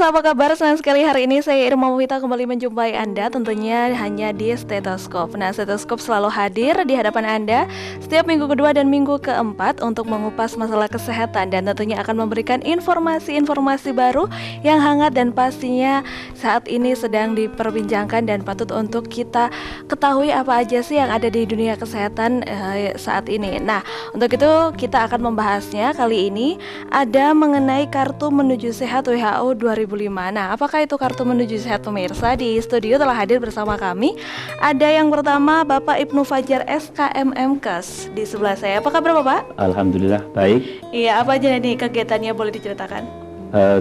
pemirsa, apa kabar? Senang sekali hari ini saya Irma Wita kembali menjumpai Anda, tentunya hanya di Stetoskop. Nah, Stetoskop selalu hadir di hadapan Anda setiap minggu kedua dan minggu keempat untuk mengupas masalah kesehatan dan tentunya akan memberikan informasi-informasi baru yang hangat dan pastinya saat ini sedang diperbincangkan dan patut untuk kita ketahui apa aja sih yang ada di dunia kesehatan saat ini. Nah, untuk itu kita akan membahasnya kali ini ada mengenai kartu menuju sehat WHO 2005. Nah, apakah itu kartu menuju sehat pemirsa? Di studio telah hadir bersama kami. Ada yang pertama Bapak Ibnu Fajar SKMMkes di sebelah saya. Apa kabar Bapak? Alhamdulillah baik. Iya, apa aja nih kegiatannya boleh diceritakan?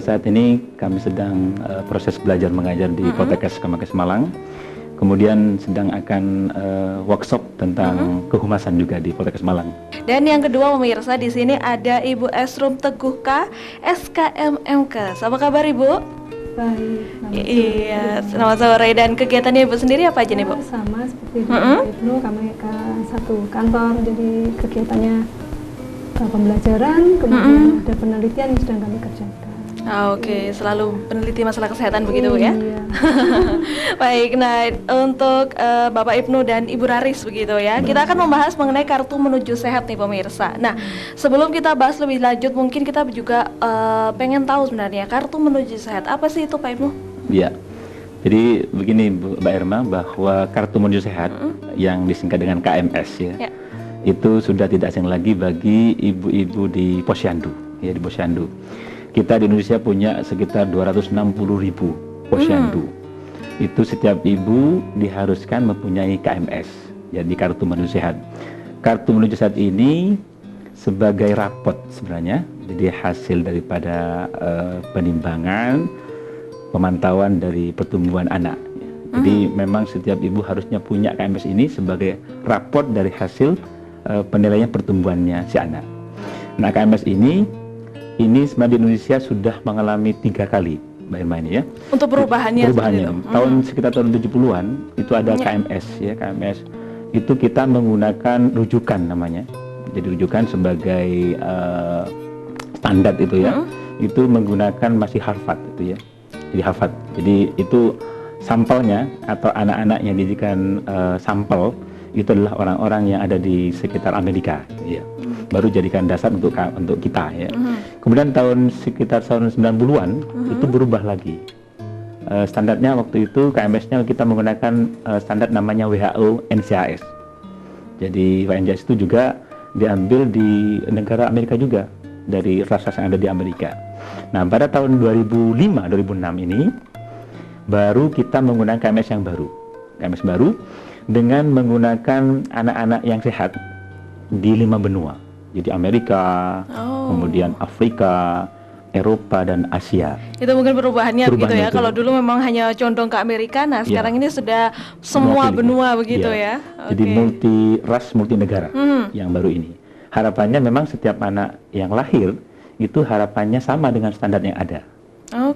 Saat ini kami sedang proses belajar mengajar di Poltekkes Kemenkes Malang. Kemudian sedang akan workshop tentang kehumasan juga di Poltekkes Malang. Dan yang kedua pemirsa, di sini ada Ibu Esrum Teguhka SKMMkes. Apa kabar Ibu? Baik. Iya, selamat sore. Dan kegiatannya Ibu sendiri apa aja nih Bu? Sama seperti Bapak Ibnu, kami ke satu kantor, jadi kegiatannya pembelajaran, kemudian ada penelitian yang sedang kami kerjakan. Oke, selalu peneliti masalah kesehatan begitu ya? Iya. Baik, nah untuk Bapak Ibnu dan Ibu Raris begitu ya, kita akan membahas mengenai kartu menuju sehat nih pemirsa. Nah, sebelum kita bahas lebih lanjut, mungkin kita juga pengen tahu sebenarnya kartu menuju sehat apa sih itu Pak Ibnu? Iya, jadi begini Mbak Irma, bahwa kartu menuju sehat yang disingkat dengan KMS ya, itu sudah tidak asing lagi bagi ibu-ibu di posyandu, ya di posyandu. Kita di Indonesia punya sekitar 260.000 posyandu. Itu setiap ibu diharuskan mempunyai KMS, jadi kartu menuju sehat. Kartu menuju sehat ini sebagai rapot sebenarnya, jadi hasil daripada penimbangan, pemantauan dari pertumbuhan anak. Jadi memang setiap ibu harusnya punya KMS ini sebagai rapot dari hasil penilaian pertumbuhannya si anak. Nah, KMS ini sebenarnya di Indonesia sudah mengalami 3 kali Mbak Irma ini ya. Untuk perubahannya sekitar tahun 70-an itu ada KMS ya. KMS itu kita menggunakan rujukan namanya. Jadi rujukan sebagai standar itu ya. Itu menggunakan masih Harvard itu ya. Jadi Harvard. Jadi itu sampelnya atau anak-anak yang dijadikan sampel itu adalah orang-orang yang ada di sekitar Amerika ya. Baru jadikan dasar untuk kita ya. Kemudian sekitar tahun 90-an itu berubah lagi. Standarnya waktu itu KMS-nya kita menggunakan standar namanya WHO NCAS. Jadi NCAS itu juga diambil di negara Amerika juga, dari ras-ras yang ada di Amerika. Nah, pada tahun 2005-2006 ini baru kita menggunakan KMS yang baru. KMS baru dengan menggunakan anak-anak yang sehat di 5 benua. Jadi Amerika, kemudian Afrika, Eropa, dan Asia. Itu mungkin perubahannya gitu ya. Kalau dulu memang hanya condong ke Amerika, nah sekarang ini sudah semua benua begitu ya. Jadi multi ras, multi negara yang baru ini. Harapannya memang setiap anak yang lahir itu harapannya sama dengan standar yang ada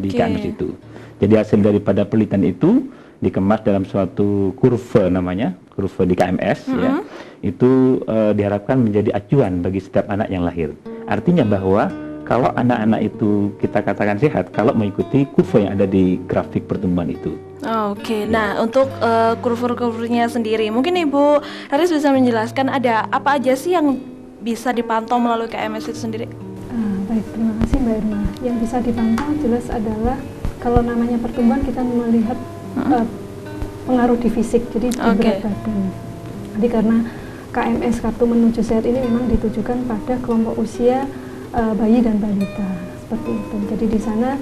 di KMS itu. Jadi hasil daripada penelitian itu dikemas dalam suatu kurva namanya, kurva di KMS ya. Itu diharapkan menjadi acuan bagi setiap anak yang lahir. Artinya bahwa kalau anak-anak itu kita katakan sehat kalau mengikuti kurva yang ada di grafik pertumbuhan itu. Nah untuk kurva-kurvanya sendiri, mungkin Ibu Haris bisa menjelaskan ada apa aja sih yang bisa dipantau melalui KMS itu sendiri? Baik, terima kasih Mbak Irma. Yang bisa dipantau jelas adalah kalau namanya pertumbuhan kita melihat pengaruh di fisik, jadi di berat badan. Jadi karena KMS kartu menuju sehat ini memang ditujukan pada kelompok usia bayi dan balita seperti itu. Jadi di sana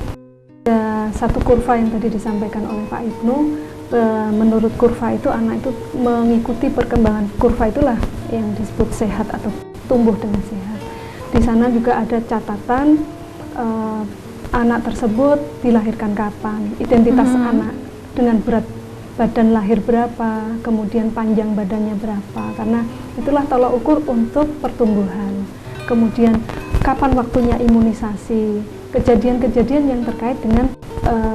ada satu kurva yang tadi disampaikan oleh Pak Ibnu. Menurut kurva itu anak itu mengikuti perkembangan kurva, itulah yang disebut sehat atau tumbuh dengan sehat. Di sana juga ada catatan anak tersebut dilahirkan kapan, identitas anak dengan berat badan lahir berapa, kemudian panjang badannya berapa, karena itulah tolak ukur untuk pertumbuhan. Kemudian kapan waktunya imunisasi, kejadian-kejadian yang terkait dengan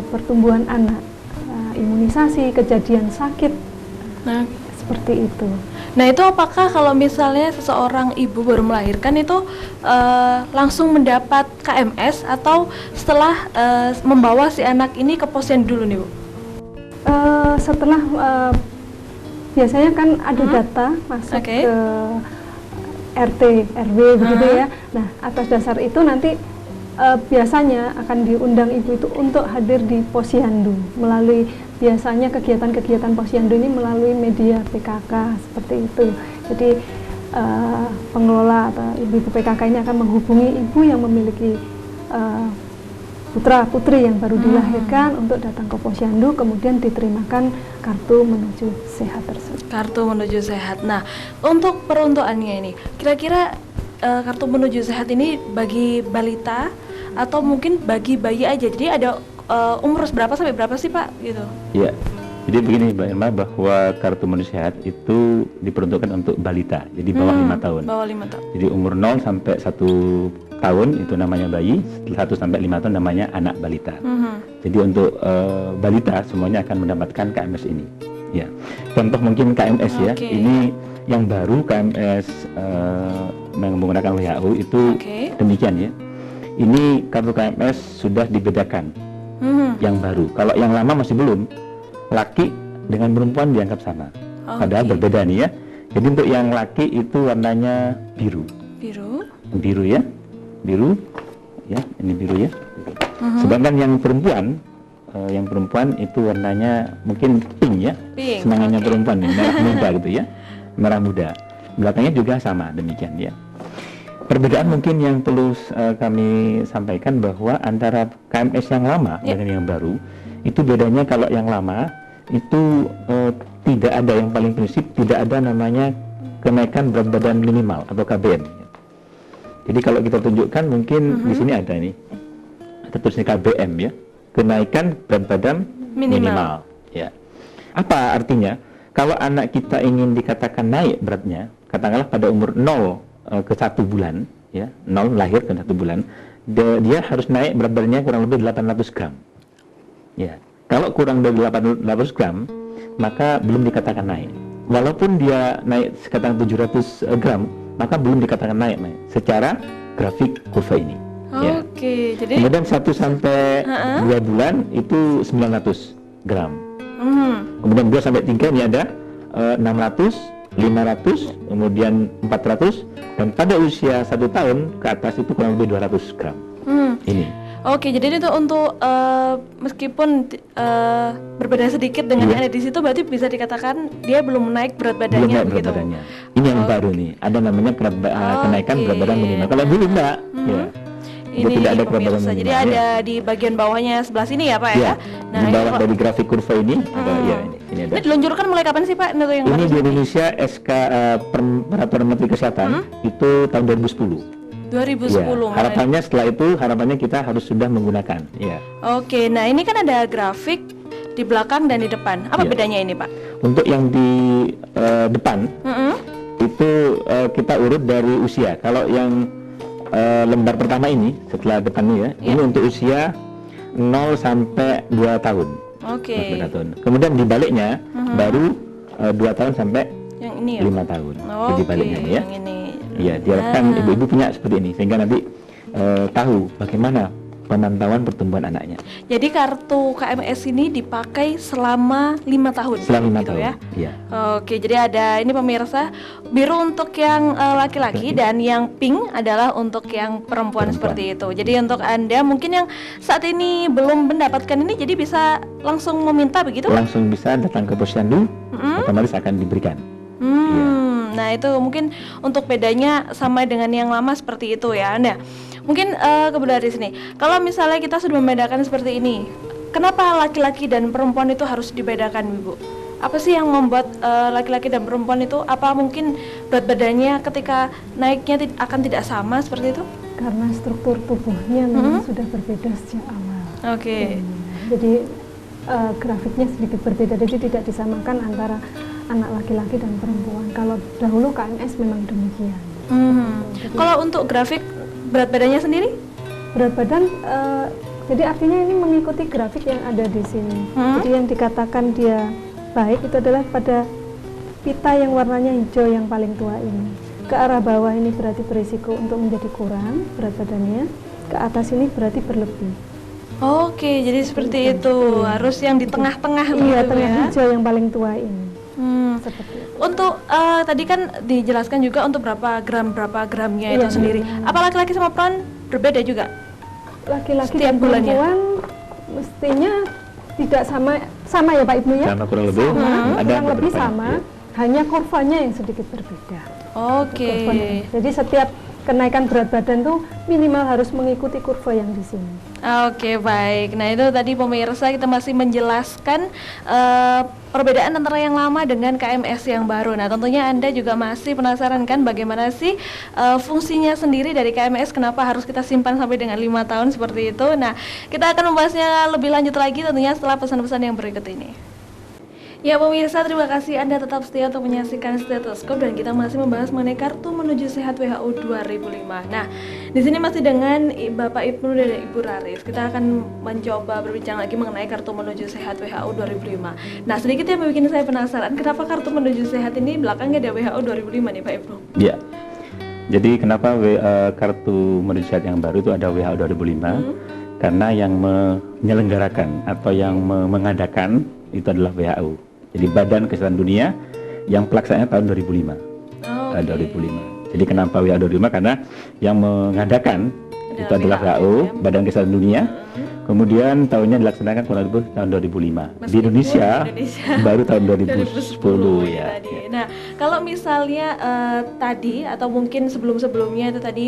pertumbuhan anak, imunisasi, kejadian sakit, seperti itu. Nah itu apakah kalau misalnya seseorang ibu baru melahirkan itu langsung mendapat KMS atau setelah membawa si anak ini ke posyandu dulu nih Bu? Setelah biasanya kan ada data masuk ke RT, RW begitu ya. Nah atas dasar itu nanti biasanya akan diundang ibu itu untuk hadir di posyandu melalui biasanya kegiatan-kegiatan posyandu ini melalui media PKK seperti itu. Jadi pengelola atau ibu-ibu PKK ini akan menghubungi ibu yang memiliki putra putri yang baru dilahirkan untuk datang ke posyandu, kemudian diterimakan kartu menuju sehat tersebut. Kartu menuju sehat. Nah untuk peruntukannya ini, kira-kira kartu menuju sehat ini bagi balita atau mungkin bagi bayi aja? Jadi ada umur berapa sampai berapa sih Pak gitu? Iya, jadi begini Mbak Irma, bahwa kartu menuju sehat itu diperuntukkan untuk balita, jadi bawah 5 tahun. Bawah 5 tahun. Jadi umur 0 sampai 1 tahun itu namanya bayi, 1 sampai 5 tahun namanya anak balita. Jadi untuk balita semuanya akan mendapatkan KMS ini. Ya, contoh mungkin KMS ya, ini yang baru KMS menggunakan WHO itu demikian ya. Ini kartu KMS sudah dibedakan. Yang baru. Kalau yang lama masih belum. Laki dengan perempuan dianggap sama. Padahal berbeda nih ya. Jadi untuk yang laki itu warnanya biru. Biru ya. Biru. Ya, ini biru ya. Sedangkan yang perempuan itu warnanya mungkin pink ya. Semangatnya perempuan nih, merah muda gitu ya. Merah muda. Belakangnya juga sama demikian ya. Perbedaan mungkin yang perlu kami sampaikan bahwa antara KMS yang lama dengan yang baru itu bedanya, kalau yang lama itu tidak ada, yang paling prinsip tidak ada namanya kenaikan berat badan minimal atau KBM. Jadi kalau kita tunjukkan mungkin di sini ada nih, ada tulisnya KBM ya, kenaikan berat badan minimal. Ya. Apa artinya? Kalau anak kita ingin dikatakan naik beratnya, katakanlah pada umur 0 ke 1 bulan ya, 0 lahir ke 1 bulan, dia harus naik berat badannya kurang lebih 800 gram ya. Kalau kurang dari 800 gram maka belum dikatakan naik. Walaupun dia naik sekitar 700 gram maka belum dikatakan naik secara grafik kurva ini. Jadi kemudian 1 sampai 2 bulan itu 900 gram. Kemudian 2 sampai 3 ini ada 600, 500, kemudian 400, dan pada usia 1 tahun ke atas itu kurang lebih 200 gram. Ini. Jadi itu untuk meskipun berbeda sedikit dengan yang ada di situ, berarti bisa dikatakan dia belum naik berat badannya. Belum naik berat badannya. Ini yang baru nih, ada namanya kenaikan berat badan minimal. Kalau dulu enggak, ya. Ini tidak ada pemirsa, jadi ada di bagian bawahnya sebelah sini ya Pak ya. Nah, di bawah dari grafik kurva ini ada ya ini ada. Ini diluncurkan mulai kapan sih Pak? Ini di Indonesia SK Peraturan Menteri Kesehatan itu tahun 2010. 2010. Ya, harapannya setelah itu kita harus sudah menggunakan. Ya. Nah ini kan ada grafik di belakang dan di depan. Apa bedanya ini Pak? Untuk yang di depan itu kita urut dari usia. Kalau yang lembar pertama ini setelah depannya ini untuk usia 0 sampai 2 tahun. Kemudian di baliknya baru 2 tahun sampai yang ini 5 tahun. Jadi baliknya ya. Yang ini. Ya, diharapkan ibu-ibu punya seperti ini sehingga nanti tahu bagaimana pemantauan pertumbuhan anaknya. Jadi kartu KMS ini dipakai selama 5 tahun. Selama 5 tahun. Ya? Iya. Jadi ada ini pemirsa, biru untuk yang laki-laki dan yang pink adalah untuk yang perempuan seperti itu. Jadi untuk Anda mungkin yang saat ini belum mendapatkan ini, jadi bisa langsung meminta begitu? Langsung bisa datang ke posyandu, otomatis akan diberikan. Nah itu mungkin untuk bedanya sama dengan yang lama seperti itu ya. Nah mungkin kemudian dari sini, kalau misalnya kita sudah membedakan seperti ini, kenapa laki-laki dan perempuan itu harus dibedakan Ibu? Apa sih yang membuat laki-laki dan perempuan itu, apa mungkin berat badannya ketika naiknya akan tidak sama seperti itu? Karena struktur tubuhnya memang sudah berbeda sejak awal. Jadi grafiknya sedikit berbeda, jadi tidak disamakan antara anak laki-laki dan perempuan. Kalau dahulu KMS memang demikian. Kalau untuk grafik berat badannya sendiri? Berat badan, jadi artinya ini mengikuti grafik yang ada di sini. Jadi yang dikatakan dia baik itu adalah pada pita yang warnanya hijau yang paling tua ini. Ke arah bawah ini berarti berisiko untuk menjadi kurang berat badannya, ke atas ini berarti berlebih. Oke, jadi seperti itu. Harus yang di tengah-tengah Iya, begitu tengah ya. hijau yang paling tua ini. Seperti itu. Untuk tadi kan dijelaskan juga untuk berapa gramnya itu Iya, sendiri. Apa laki-laki sama perempuan berbeda juga? Laki-laki Setiap dan bulannya? perempuan mestinya tidak sama ya Pak Ibnu ya? Sama kurang lebih. Sama, Ada kurang lebih beberapa, sama, ya. hanya kurvanya yang sedikit berbeda. Oke. Kurvanya. Jadi setiap kenaikan berat badan tuh minimal harus mengikuti kurva yang di sini. Oke, baik. Nah, itu tadi pemirsa kita masih menjelaskan perbedaan antara yang lama dengan KMS yang baru. Nah, tentunya Anda juga masih penasaran kan bagaimana sih fungsinya sendiri dari KMS, kenapa harus kita simpan sampai dengan 5 tahun seperti itu. Nah, kita akan membahasnya lebih lanjut lagi tentunya setelah pesan-pesan yang berikut ini. Ya pemirsa, terima kasih Anda tetap setia untuk menyaksikan Stetoskop dan kita masih membahas mengenai Kartu Menuju Sehat WHO 2005. Nah, di sini masih dengan Bapak Ibnu dan Ibu Raris. Kita akan mencoba berbincang lagi mengenai Kartu Menuju Sehat WHO 2005. Nah, sedikit yang bikin saya penasaran, kenapa Kartu Menuju Sehat ini belakangnya ada WHO 2005 nih Pak Ibnu? Ya. Jadi kenapa Kartu Menuju Sehat yang baru itu ada WHO 2005? Karena yang menyelenggarakan atau yang mengadakan itu adalah WHO. Jadi Badan Kesehatan Dunia yang pelaksananya tahun 2005. Okay. 2005. Jadi kenapa WHO 2005? Karena yang mengadakan itu adalah WHO, Badan Kesehatan Dunia. Kemudian tahunnya dilaksanakan kurang lebih tahun 2005. Di Indonesia baru tahun 2010 ya. Tadi. Nah, kalau misalnya tadi atau mungkin sebelum-sebelumnya itu tadi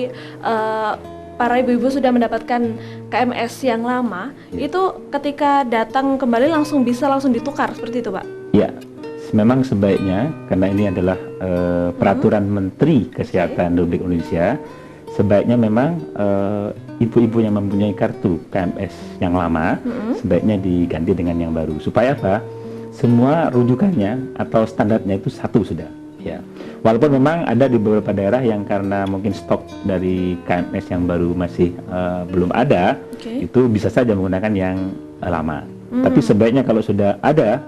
para ibu-ibu sudah mendapatkan KMS yang lama, itu ketika datang kembali bisa langsung ditukar seperti itu, Pak? Ya, memang sebaiknya karena ini adalah peraturan Menteri Kesehatan Republik Indonesia, sebaiknya memang ibu-ibu yang mempunyai kartu KMS yang lama sebaiknya diganti dengan yang baru. Supaya apa? Semua rujukannya atau standarnya itu satu sudah. Ya, walaupun memang ada di beberapa daerah yang karena mungkin stok dari KMS yang baru masih belum ada, itu bisa saja menggunakan yang lama. Tapi sebaiknya kalau sudah ada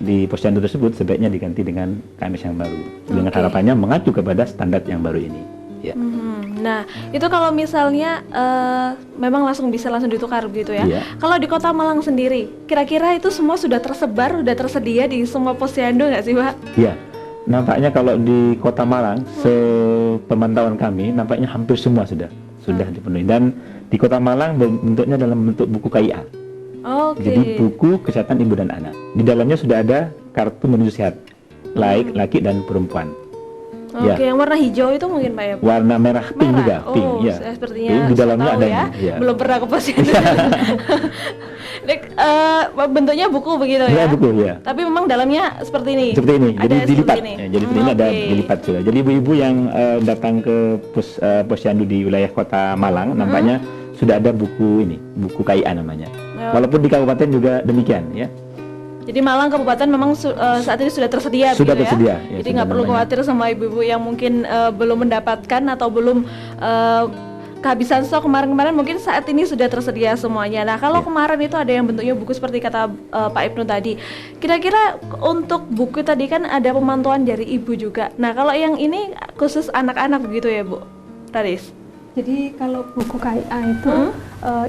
di posyandu tersebut, sebaiknya diganti dengan KMS yang baru. Dengan harapannya mengacu kepada standar yang baru ini. Ya. Nah, itu kalau misalnya memang bisa langsung ditukar begitu ya. Iya. Kalau di Kota Malang sendiri, kira-kira itu semua sudah tersebar, sudah tersedia di semua posyandu nggak sih, Pak? Iya. Nampaknya kalau di Kota Malang, sepemantauan kami, nampaknya hampir semua sudah dipenuhi. Dan di Kota Malang bentuknya dalam bentuk buku KIA. Jadi buku kesehatan ibu dan anak. Di dalamnya sudah ada kartu menuju sehat, laki dan perempuan. Yang warna hijau itu mungkin Pak ya? Warna merah, pink juga, pink. Ya. Sepertinya pink, di dalamnya ada ya. Ya. Belum pernah ke posyandu. Bentuknya buku begitu ya? Buku ya. Tapi memang dalamnya seperti ini. Seperti ini. Jadi dilipat. Ini. Ya, jadi ini ada dilipat sudah. Jadi ibu-ibu yang datang ke posyandu di wilayah Kota Malang, nampaknya sudah ada buku ini, buku KIA namanya. Walaupun di kabupaten juga demikian ya. Jadi Malang Kabupaten memang saat ini sudah tersedia, sudah begitu tersedia. Ya? Jadi nggak perlu khawatir sama ibu-ibu yang mungkin belum mendapatkan atau belum kehabisan stok kemarin-kemarin, mungkin saat ini sudah tersedia semuanya. Nah, kalau kemarin itu ada yang bentuknya buku seperti kata Pak Ibnu tadi. Kira-kira untuk buku tadi kan ada pemantauan dari ibu juga. Nah, kalau yang ini khusus anak-anak begitu ya, Bu Raris? Jadi kalau buku KIA itu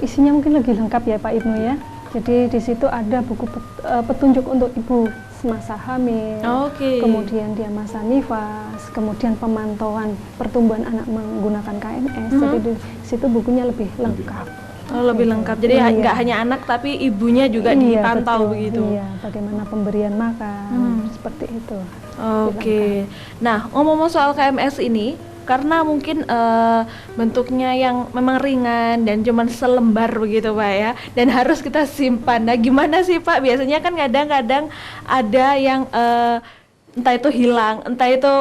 isinya mungkin lebih lengkap ya Pak Ibnu ya. Jadi di situ ada buku petunjuk untuk ibu semasa hamil, kemudian dia masa nifas, kemudian pemantauan pertumbuhan anak menggunakan KMS. Jadi di situ bukunya lebih lengkap. Lebih lengkap. Jadi nggak hanya anak tapi ibunya juga dipantau betul. begitu. Iya, bagaimana pemberian makan seperti itu. Nah, ngomong-ngomong soal KMS ini, karena mungkin bentuknya yang memang ringan dan cuman selembar begitu Pak ya, dan harus kita simpan. Nah, gimana sih Pak? Biasanya kan kadang-kadang ada yang entah itu hilang, entah itu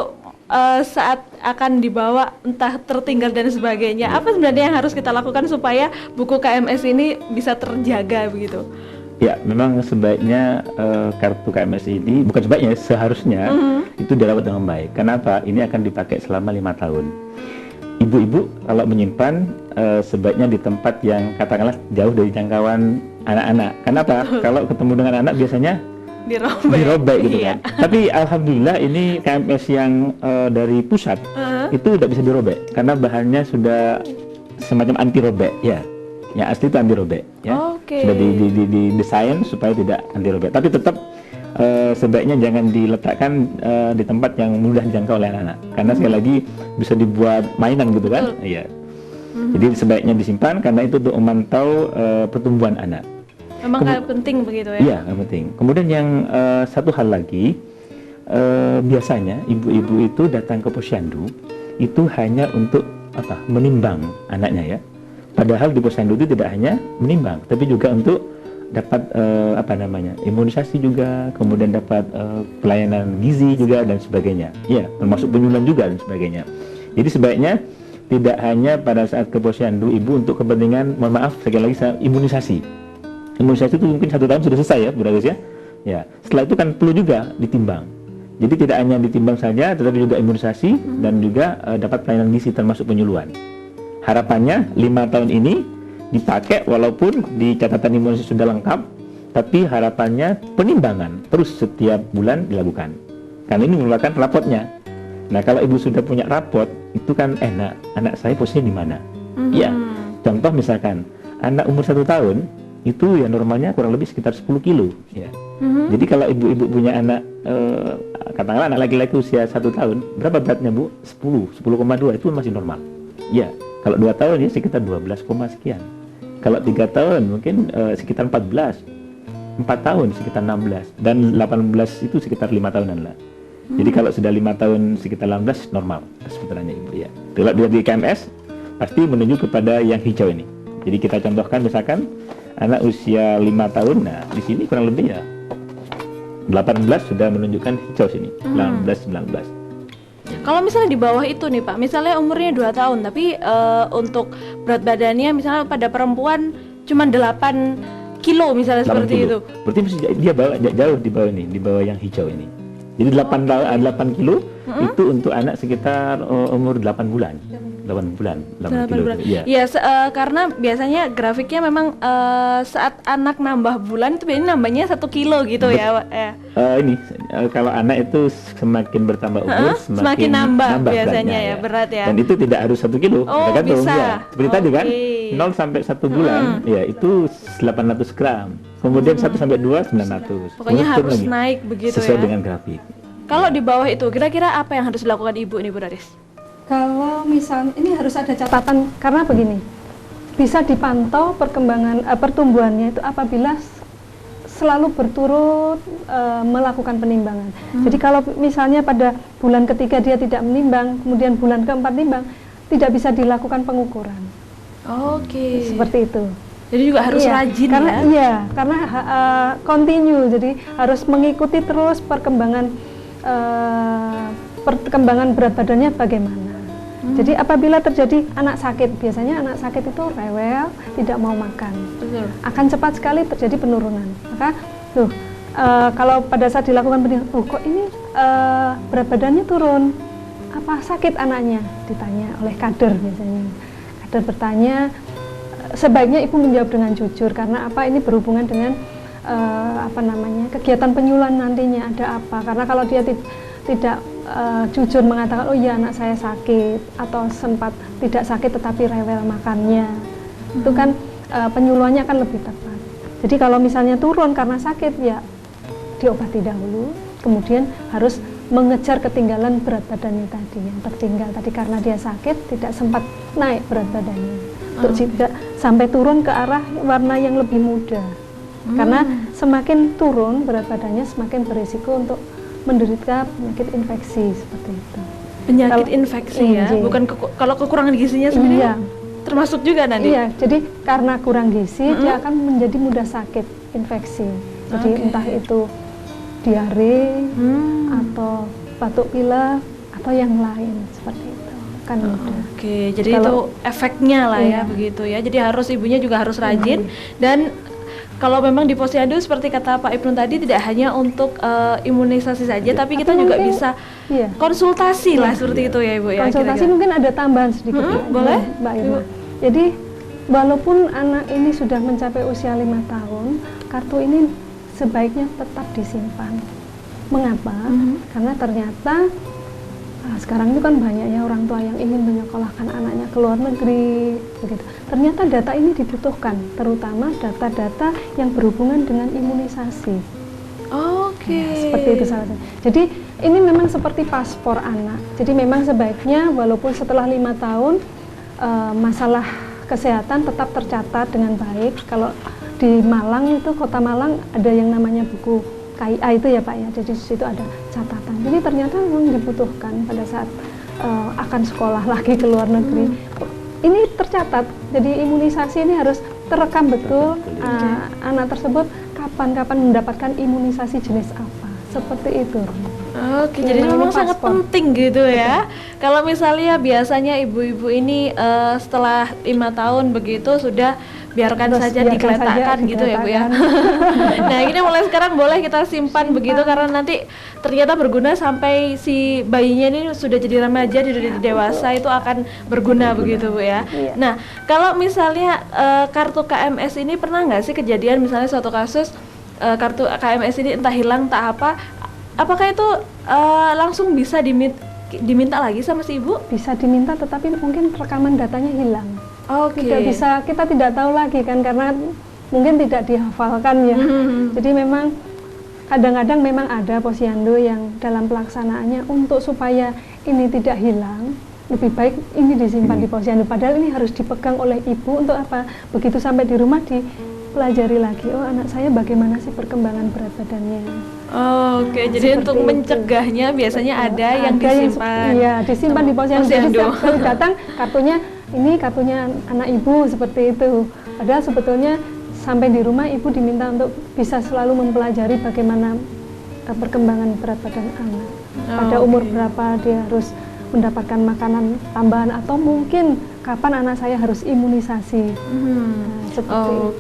saat akan dibawa entah tertinggal dan sebagainya. Apa sebenarnya yang harus kita lakukan supaya buku KMS ini bisa terjaga begitu? Ya, memang sebaiknya kartu KMS ini, bukan sebaiknya, seharusnya itu dirawat dengan baik. Kenapa? Ini akan dipakai selama 5 tahun. Ibu-ibu kalau menyimpan sebaiknya di tempat yang katakanlah jauh dari jangkauan anak-anak. Kenapa? Kalau ketemu dengan anak biasanya dirobek gitu Iya. kan. Tapi alhamdulillah ini KMS yang dari pusat itu tidak bisa dirobek karena bahannya sudah semacam anti robek ya. Yang asli itu anti robek ya. Oke. Sudah didesain supaya tidak anti robek. Tapi tetap sebaiknya jangan diletakkan di tempat yang mudah dijangkau oleh anak-anak karena sekali lagi bisa dibuat mainan gitu kan. Iya. Jadi sebaiknya disimpan karena itu untuk memantau pertumbuhan anak. Memang penting begitu ya? Iya, penting. Kemudian yang satu hal lagi, biasanya ibu-ibu itu datang ke posyandu itu hanya untuk apa? Menimbang anaknya ya. Padahal di posyandu itu tidak hanya menimbang, tapi juga untuk dapat imunisasi juga, kemudian dapat pelayanan gizi juga dan sebagainya. Iya, termasuk penyuluhan juga dan sebagainya. Jadi sebaiknya tidak hanya pada saat ke posyandu ibu untuk kepentingan, mohon maaf sekali lagi imunisasi. Imunisasi itu mungkin 1 tahun sudah selesai ya, Bu Agus ya. Ya, setelah itu kan perlu juga ditimbang. Jadi tidak hanya ditimbang saja, tetapi juga imunisasi dan juga dapat pelayanan gizi termasuk penyuluhan. Harapannya 5 tahun ini dipakai walaupun di catatan imunisasi sudah lengkap, tapi harapannya penimbangan terus setiap bulan dilakukan. Karena ini merupakan rapotnya. Nah, kalau ibu sudah punya rapot, itu kan enak. Anak saya posisinya di mana? Ya, contoh misalkan anak umur 1 tahun itu ya normalnya kurang lebih sekitar 10 kilo. Ya. Jadi kalau ibu-ibu punya anak, katakanlah anak laki-laki usia 1 tahun, berapa beratnya Bu? 10,2 itu masih normal. Ya. Kalau 2 tahun ya sekitar 12, sekian. Kalau 3 tahun mungkin sekitar 14. 4 tahun sekitar 16 dan 18 itu sekitar 5 tahunan lah. Jadi kalau sudah 5 tahun sekitar 18 normal sebenarnya ibu ya. Kalau dia di KMS pasti menuju kepada yang hijau ini. Jadi kita contohkan misalkan anak usia 5 tahun, nah di sini kurang lebih ya 18 sudah menunjukkan hijau sini, 19. Kalau misalnya di bawah itu nih Pak, misalnya umurnya 2 tahun tapi untuk berat badannya misalnya pada perempuan cuma 8 kilo misalnya 8 seperti kilo. itu. Berarti mesti dia bawa jauh di bawah ini, di bawah yang hijau ini. Jadi 8 kilo itu untuk anak sekitar umur 8 bulan. 8 bulan. Iya, ya, karena biasanya grafiknya memang saat anak nambah bulan itu biasanya nambahnya 1 kilo gitu ya. Kalau anak itu semakin bertambah umur semakin nambah biasanya ya, berat ya. Dan itu tidak harus 1 kilo. Bisa. Ya. Seperti tadi kan, 0 sampai 1 bulan, ya itu 800 gram. Kemudian 1 sampai 2 900. Pokoknya harus naik begitu sesuai ya. dengan grafik. Kalau di bawah itu kira-kira apa yang harus dilakukan ibu nih Bu Daris? Kalau misalnya ini harus ada catatan karena begini, bisa dipantau perkembangan pertumbuhannya itu apabila selalu berturut melakukan penimbangan. Jadi kalau misalnya pada bulan ketiga dia tidak menimbang, kemudian bulan keempat nimbang, tidak bisa dilakukan pengukuran. Oke. Seperti itu. Jadi juga harus rajin karena, ya? Iya, karena continue, jadi harus mengikuti terus perkembangan berat badannya bagaimana. Jadi apabila terjadi anak sakit, biasanya anak sakit itu rewel, tidak mau makan. Betul. Akan cepat sekali terjadi penurunan. Maka kalau pada saat dilakukan penilaian, kok ini berat badannya turun, apa sakit anaknya? Ditanya oleh kader biasanya. Kader bertanya, sebaiknya ibu menjawab dengan jujur karena apa? Ini berhubungan dengan kegiatan penyuluhan nantinya ada apa? Karena kalau dia tidak jujur mengatakan, oh iya anak saya sakit atau sempat tidak sakit tetapi rewel makannya, itu kan penyuluhannya akan lebih tepat. Jadi kalau misalnya turun karena sakit ya diobati dahulu, kemudian harus mengejar ketinggalan berat badannya tadi yang tertinggal tadi karena dia sakit tidak sempat naik berat badannya, untuk juga sampai turun ke arah warna yang lebih muda. Karena semakin turun berat badannya semakin berisiko untuk menderita penyakit infeksi seperti itu. Penyakit infeksi ya, bukan kalau kekurangan gizinya sendiri termasuk juga nanti. Iya, jadi karena kurang gizi dia akan menjadi mudah sakit infeksi. Jadi entah itu diare atau batuk pilek atau yang lain seperti itu kan mudah. Oke, jadi itu efeknya lah ya begitu ya. Jadi harus ibunya juga harus rajin dan kalau memang di posyandu seperti kata Pak Ibnu tadi tidak hanya untuk imunisasi saja, tapi kita juga bisa konsultasi lah seperti itu ya Ibu ya. Konsultasi mungkin ada tambahan sedikit boleh Mbak Irma. Jadi walaupun anak ini sudah mencapai usia 5 tahun, kartu ini sebaiknya tetap disimpan. Mengapa? Karena ternyata sekarang itu kan banyak ya orang tua yang ingin menyekolahkan anaknya ke luar negeri, begitu. Ternyata data ini dibutuhkan, terutama data-data yang berhubungan dengan imunisasi. Seperti itu salah satu. Jadi ini memang seperti paspor anak. Jadi memang sebaiknya walaupun setelah 5 tahun masalah kesehatan tetap tercatat dengan baik. Kalau di Malang itu, Kota Malang, ada yang namanya buku KIA itu ya Pak ya. Jadi di situ ada catatan. Jadi ternyata memang dibutuhkan pada saat akan sekolah lagi ke luar negeri. Ini tercatat. Jadi imunisasi ini harus terekam betul anak tersebut kapan mendapatkan imunisasi jenis apa. Seperti itu. Oke, jadi memang sangat penting gitu ya. Kalau misalnya biasanya ibu-ibu ini setelah 5 tahun begitu sudah biarkan saja digeletakkan gitu ya Bu ya. Nah ini mulai sekarang boleh kita simpan begitu karena nanti ternyata berguna sampai si bayinya ini sudah jadi remaja, sudah jadi dewasa, itu akan berguna begitu Bu ya. Nah kalau misalnya kartu KMS ini pernah nggak sih kejadian misalnya suatu kasus kartu KMS ini entah hilang entah apa, apakah itu langsung bisa diminta lagi sama si ibu? Bisa diminta, tetapi mungkin rekaman datanya hilang. Tidak bisa, kita tidak tahu lagi kan, karena mungkin tidak dihafalkan ya. Jadi memang kadang-kadang memang ada posyandu yang dalam pelaksanaannya untuk supaya ini tidak hilang, lebih baik ini disimpan di posyandu. Padahal ini harus dipegang oleh ibu untuk apa? Begitu sampai di rumah dipelajari lagi, oh anak saya bagaimana sih perkembangan berat badannya. Jadi untuk mencegahnya biasanya ada yang disimpan. Iya, disimpan di posyandu. Jadi setiap kali datang kartunya anak ibu seperti itu. Padahal sebetulnya sampai di rumah ibu diminta untuk bisa selalu mempelajari bagaimana perkembangan berat badan anak. Pada umur berapa dia harus mendapatkan makanan tambahan atau mungkin kapan anak saya harus imunisasi.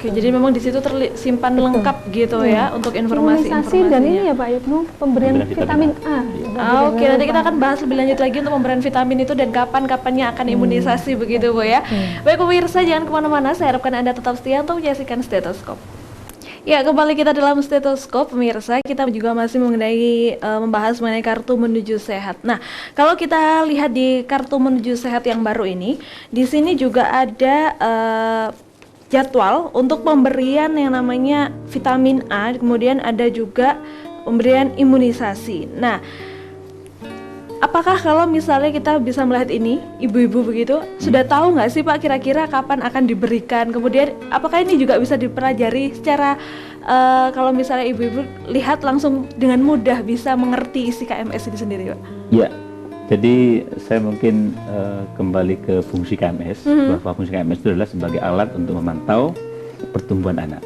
Jadi memang di situ tersimpan lengkap gitu ya untuk informasi-informasinya. Dan ini ya Pak Ibnu, pemberian vitamin A. Nanti kita akan bahas lebih lanjut lagi untuk pemberian vitamin itu dan kapan-kapannya akan imunisasi begitu Bu ya. Baik pemirsa, jangan kemana-mana, saya harapkan Anda tetap setia untuk menyaksikan Stetoskop. Ya, kembali kita dalam Stetoskop, pemirsa. Kita juga masih membahas mengenai kartu menuju sehat. Nah, kalau kita lihat di kartu menuju sehat yang baru ini, di sini juga ada jadwal untuk pemberian yang namanya vitamin A, kemudian ada juga pemberian imunisasi. Nah, apakah kalau misalnya kita bisa melihat ini, ibu-ibu begitu, sudah tahu nggak sih Pak kira-kira kapan akan diberikan? Kemudian apakah ini juga bisa dipelajari secara kalau misalnya ibu-ibu lihat langsung dengan mudah bisa mengerti isi KMS ini sendiri Pak? Ya, jadi saya mungkin kembali ke fungsi KMS, bahwa fungsi KMS itu adalah sebagai alat untuk memantau pertumbuhan anak.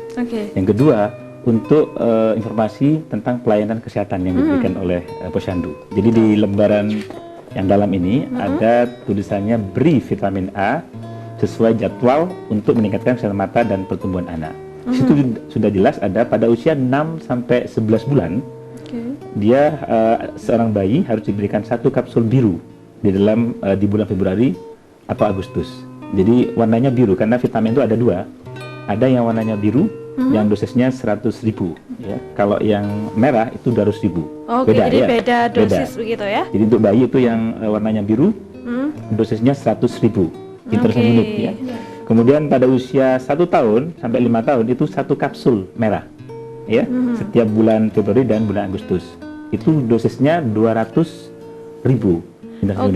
Yang kedua, untuk informasi tentang pelayanan kesehatan yang diberikan oleh posyandu. Jadi di lembaran yang dalam ini ada tulisannya beri vitamin A sesuai jadwal untuk meningkatkan sel mata dan pertumbuhan anak. Di situ sudah jelas ada pada usia 6 sampai 11 bulan dia seorang bayi harus diberikan 1 kapsul biru di bulan Februari atau Agustus. Jadi warnanya biru karena vitamin itu ada 2. Ada yang warnanya biru yang dosisnya 100.000 ya. Kalau yang merah itu 200.000. Jadi beda dosis begitu ya. Jadi untuk bayi itu yang warnanya biru dosisnya 100.000 intravenous ya. Kemudian pada usia 1 tahun sampai 5 tahun itu 1 kapsul merah ya. Setiap bulan Februari dan bulan Agustus. Itu dosisnya 200.000.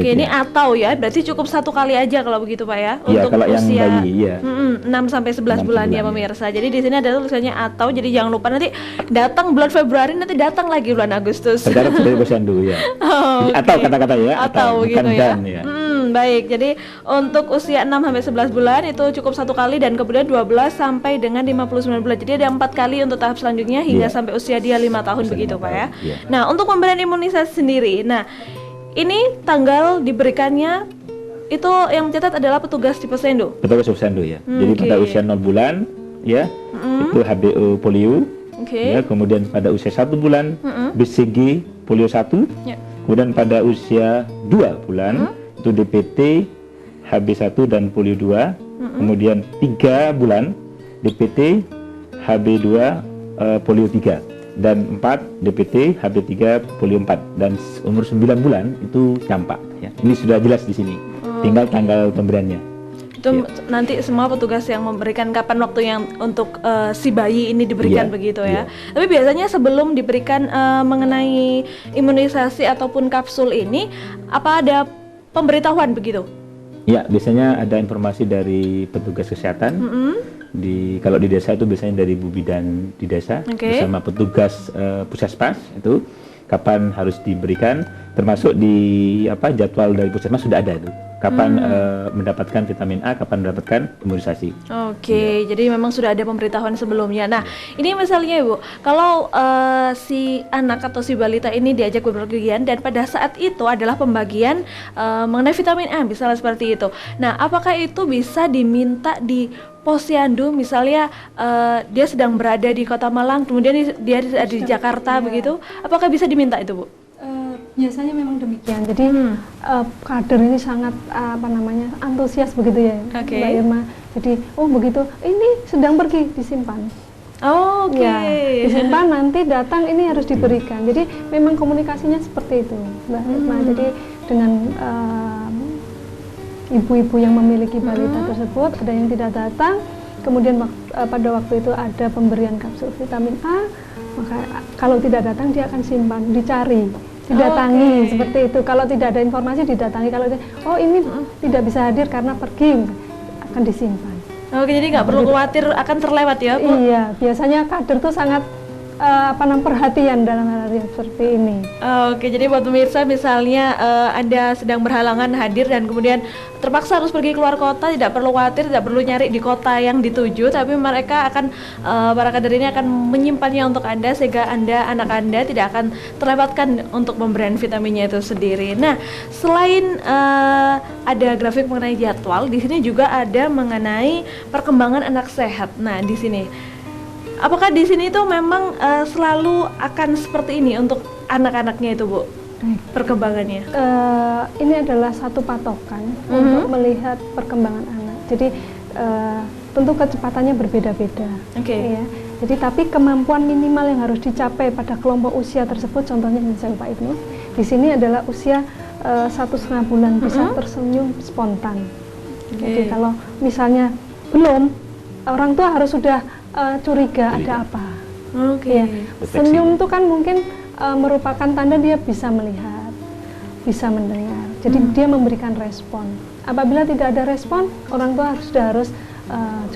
Ini atau ya, berarti cukup 1 kali aja kalau begitu Pak ya, untuk kalau usia yang bayi, 6 sampai 11 bulan ya pemirsa. Jadi di sini ada tulisannya atau, jadi jangan lupa nanti datang bulan Februari, nanti datang lagi bulan Agustus. Tergantung dari posyandu ya. Atau kata-kata ya, atau bukan gitu dan ya. Baik, jadi untuk usia 6 sampai 11 bulan itu cukup 1 kali dan kemudian 12 sampai dengan 59 bulan. Jadi ada 4 kali untuk tahap selanjutnya hingga sampai usia dia 5 tahun begitu Pak ya. Nah, untuk pemberian imunisasi sendiri, nah ini tanggal diberikannya itu yang mencatat adalah petugas di posyandu. Petugas posyandu ya. Jadi pada usia 0 bulan ya, itu HBO polio. Ya, kemudian pada usia 1 bulan BCG polio 1. Kemudian pada usia 2 bulan itu DPT, HB1 dan polio 2. Kemudian 3 bulan DPT, HB2, polio 3. dan 4 DPT, HB3 polio 4 dan umur 9 bulan itu campak ya. Ini sudah jelas di sini. Tinggal tanggal pemberiannya. Itu nanti semua petugas yang memberikan kapan waktu yang untuk si bayi ini diberikan begitu ya. Tapi biasanya sebelum diberikan mengenai imunisasi ataupun kapsul ini, apa ada pemberitahuan begitu? Ya, biasanya ada informasi dari petugas kesehatan. Kalau di desa itu biasanya dari Bu Bidan di desa bersama petugas puskesmas itu kapan harus diberikan, termasuk di jadwal dari puskesmas sudah ada itu. Kapan mendapatkan vitamin A, kapan mendapatkan imunisasi. Jadi memang sudah ada pemberitahuan sebelumnya. Nah, ini misalnya Ibu, kalau si anak atau si balita ini diajak bepergian dan pada saat itu adalah pembagian mengenai vitamin A, misalnya seperti itu. Nah, apakah itu bisa diminta di posyandu, misalnya dia sedang berada di Kota Malang, kemudian dia ada di Jakarta begitu, apakah bisa diminta itu, Bu? Biasanya memang demikian. Jadi kader ini sangat antusias begitu ya, Mbak Irma. Jadi begitu, ini sedang pergi, disimpan. Ya, disimpan, nanti datang ini harus diberikan. Jadi memang komunikasinya seperti itu, Mbak Irma. Jadi dengan ibu-ibu yang memiliki balita tersebut, ada yang tidak datang, kemudian pada waktu itu ada pemberian kapsul vitamin A, maka kalau tidak datang dia akan simpan, dicari, didatangi seperti itu. Kalau tidak ada informasi didatangi, kalau ini tidak bisa hadir karena pergi, akan disimpan. Jadi nggak perlu khawatir akan terlewat ya, Bu? Iya, biasanya kader tuh sangat perhatian dalam hal yang seperti ini. Jadi buat pemirsa, misalnya Anda sedang berhalangan hadir dan kemudian terpaksa harus pergi keluar kota, tidak perlu khawatir, tidak perlu nyari di kota yang dituju, tapi mereka akan para kader ini akan menyimpannya untuk Anda sehingga anak Anda tidak akan terlewatkan untuk pemberian vitaminnya itu sendiri. Nah, selain ada grafik mengenai jadwal, di sini juga ada mengenai perkembangan anak sehat. Nah, di sini apakah di sini itu memang selalu akan seperti ini untuk anak-anaknya itu, Bu? Perkembangannya? Ini adalah satu patokan untuk melihat perkembangan anak. Jadi tentu kecepatannya berbeda-beda. Ya. Jadi tapi kemampuan minimal yang harus dicapai pada kelompok usia tersebut, contohnya misalnya Pak Ibnu, di sini adalah usia 1,5 bulan bisa tersenyum spontan. Jadi kalau misalnya belum, orang tua harus sudah curiga ada apa. Ya. Senyum itu kan mungkin merupakan tanda dia bisa melihat, bisa mendengar. Jadi dia memberikan respon. Apabila tidak ada respon, orang tua sudah harus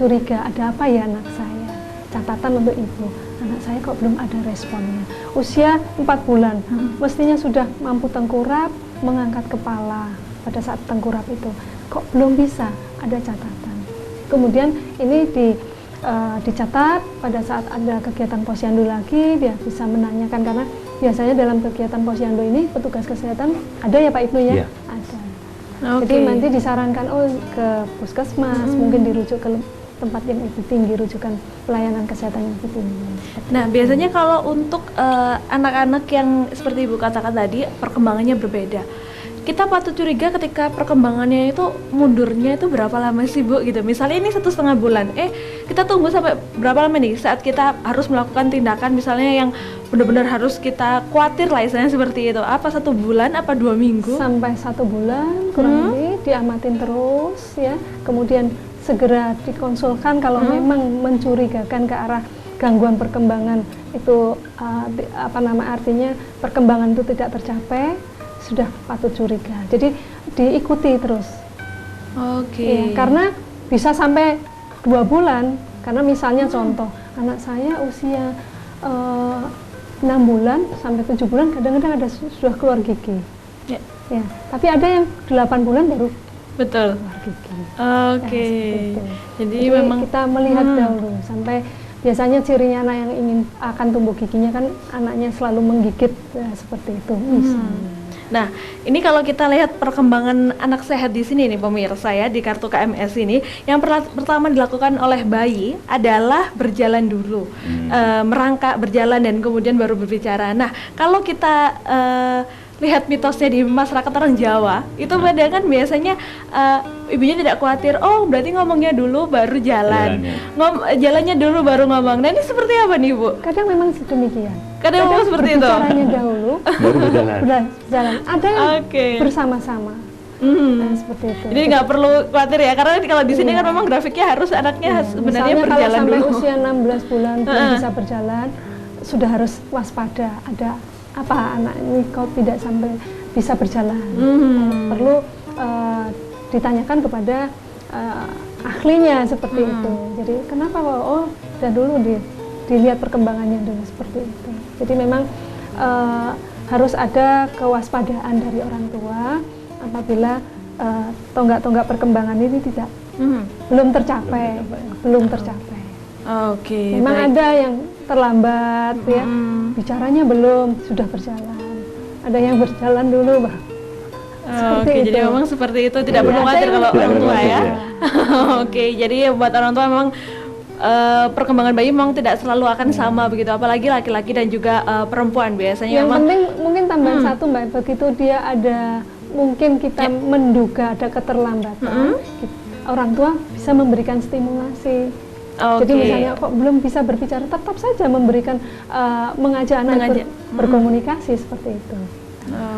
curiga ada apa ya anak saya. Catatan untuk ibu, anak saya kok belum ada responnya. Usia 4 bulan, mestinya sudah mampu tengkurap, mengangkat kepala pada saat tengkurap itu. Kok belum bisa? Ada catatan. Kemudian ini dicatat pada saat ada kegiatan posyandu lagi, dia bisa menanyakan, karena biasanya dalam kegiatan posyandu ini petugas kesehatan ada ya Pak Ibnu ya? Iya. Ada. Jadi nanti disarankan ke puskesmas, mungkin dirujuk ke tempat yang lebih tinggi, rujukan pelayanan kesehatan yang lebih tinggi. Nah, biasanya kalau untuk anak-anak yang seperti Ibu katakan tadi, perkembangannya berbeda. Kita patut curiga ketika perkembangannya itu mundurnya itu berapa lama sih, Bu, gitu. Misalnya ini 1,5 bulan, kita tunggu sampai berapa lama nih saat kita harus melakukan tindakan misalnya yang benar-benar harus kita khawatir lah istilahnya seperti itu. Apa 1 bulan, apa 2 minggu? Sampai 1 bulan kurang lebih, diamatin terus ya. Kemudian segera dikonsulkan kalau memang mencurigakan ke arah gangguan perkembangan itu, artinya perkembangan itu tidak tercapai, sudah patut curiga. Jadi diikuti terus. Ya, karena bisa sampai 2 bulan. Karena misalnya contoh, anak saya usia 6 bulan sampai 7 bulan kadang-kadang ada sudah keluar gigi. Ya, tapi ada yang 8 bulan baru keluar gigi. Jadi memang kita melihat dahulu sampai biasanya cirinya anak yang ingin akan tumbuh giginya kan anaknya selalu menggigit, seperti itu misalnya. Nah, ini kalau kita lihat perkembangan anak sehat di sini nih pemirsa ya, di kartu KMS ini, yang pertama dilakukan oleh bayi adalah berjalan dulu, merangkak berjalan dan kemudian baru berbicara. Nah, kalau kita lihat mitosnya di masyarakat orang Jawa itu beda kan, biasanya ibunya tidak khawatir, oh berarti ngomongnya dulu baru jalan, jalannya dulu baru ngomong. Nah ini seperti apa nih Bu? Kadang memang demikian. Kadang memang seperti itu. Caranya dahulu baru berjalan. Ada yang bersama-sama. Nah, seperti itu. Jadi nggak perlu khawatir ya, karena kalau di sini kan memang grafiknya harus anaknya sebenarnya misalnya berjalan kalau sampai dulu. usia 16 bulan belum bisa berjalan, sudah harus waspada. Ada apa anak ini kok tidak sampai bisa berjalan? Perlu ditanyakan kepada ahlinya seperti itu. Jadi kenapa kok? Oh, dan dulu dilihat perkembangannya dulu seperti itu. Jadi memang harus ada kewaspadaan dari orang tua apabila tonggak-tonggak perkembangan ini belum tercapai. Oke. Memang ada yang terlambat ya, bicaranya belum, sudah berjalan. Ada yang berjalan dulu, Bang. Oke, jadi memang seperti itu, tidak perlu khawatir kalau orang tua ya. Oke, jadi buat orang tua memang perkembangan bayi memang tidak selalu akan sama begitu, apalagi laki-laki dan juga perempuan biasanya. Yang penting mungkin tambahan satu Mbak, begitu dia ada mungkin kita menduga ada keterlambatan, orang tua bisa memberikan stimulasi. Jadi misalnya kok belum bisa berbicara, tetap saja memberikan mengajak anak berkomunikasi seperti itu.